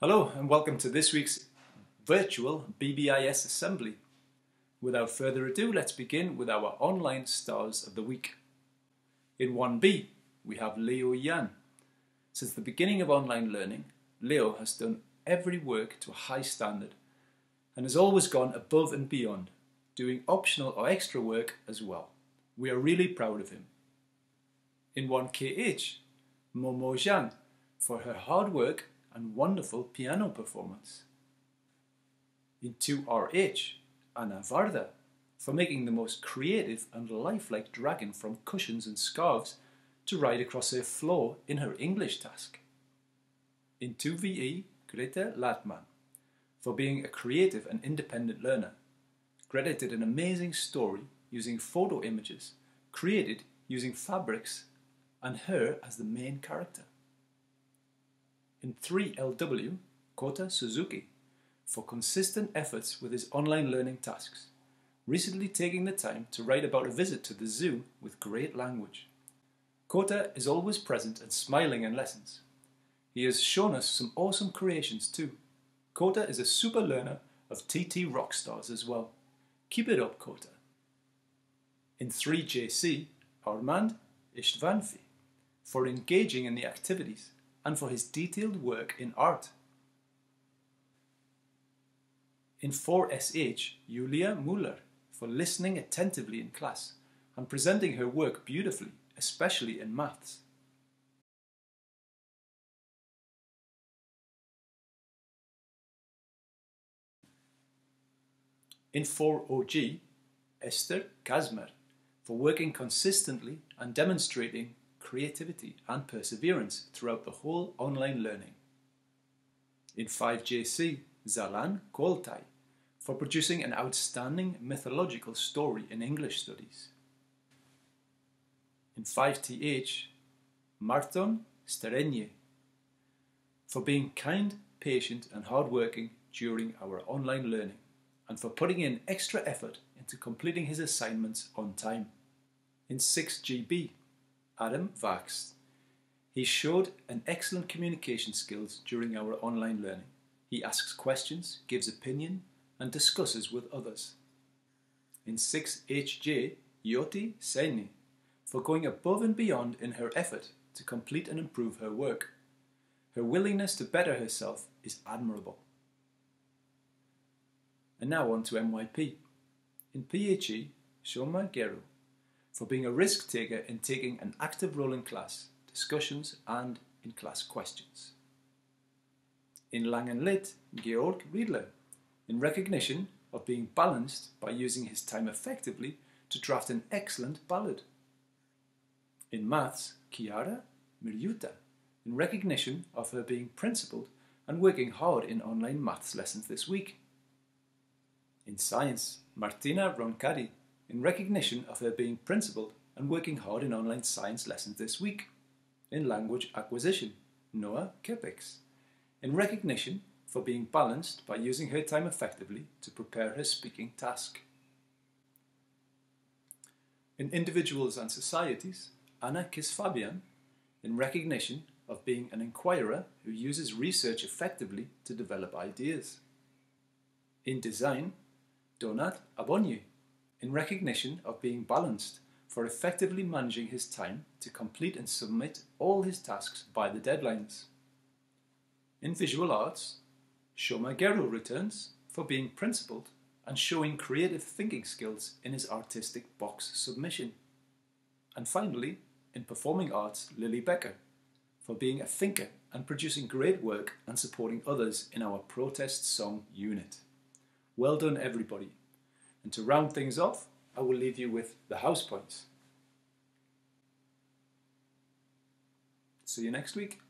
Hello and welcome to this week's virtual BBIS assembly. Without further ado, let's begin with our online stars of the week. In 1B, we have Leo Yan. Since the beginning of online learning, Leo has done every work to a high standard and has always gone above and beyond, doing optional or extra work as well. We are really proud of him. In 1KH, Momo Zhang for her hard work and wonderful piano performance. In 2RH, Anna Varda for making the most creative and lifelike dragon from cushions and scarves to ride across her floor in her English task. In 2VE, Greta Lattmann for being a creative and independent learner. Greta did an amazing story using photo images created using fabrics and her as the main character. In 3LW, Kota Suzuki for consistent efforts with his online learning tasks, recently taking the time to write about a visit to the zoo with great language. Kota is always present and smiling in lessons. He has shown us some awesome creations too. Kota is a super learner of TT Rockstars as well. Keep it up, Kota. In 3JC, Armand Istvanfi for engaging in the activities and for his detailed work in art. In 4SH, Julia Müller for listening attentively in class and presenting her work beautifully, especially in maths. In 4OG, Eszter Kazmer for working consistently and demonstrating creativity and perseverance throughout the whole online learning. In 5JC, Zalan Koltai for producing an outstanding mythological story in English studies. In 5TH, Marton Szterenyi for being kind, patient and hardworking during our online learning and for putting in extra effort into completing his assignments on time. In 6GB, Adam Vax. He showed an excellent communication skills during our online learning. He asks questions, gives opinion, and discusses with others. In 6HJ, Yoti Seni for going above and beyond in her effort to complete and improve her work. Her willingness to better herself is admirable. And now on to MYP. In PHE, Soma Gero for being a risk taker in taking an active role in class, discussions and in class questions. In Lang and Lit, Georg Riedler in recognition of being balanced by using his time effectively to draft an excellent ballad. In Maths, Chiara Miriuta in recognition of her being principled and working hard in online maths lessons this week. In Science, Martina Roncadi in recognition of her being principled and working hard in online science lessons this week. In Language Acquisition, Noah Kepex in recognition for being balanced by using her time effectively to prepare her speaking task. In Individuals and Societies, Anna Kisfabian in recognition of being an inquirer who uses research effectively to develop ideas. In Design, Donat Abonyi in recognition of being balanced for effectively managing his time to complete and submit all his tasks by the deadlines. In Visual Arts, Soma Gero returns for being principled and showing creative thinking skills in his artistic box submission. And finally, in Performing Arts, Lili Becker for being a thinker and producing great work and supporting others in our protest song unit. Well done, everybody. And to round things off, I will leave you with the house points. See you next week.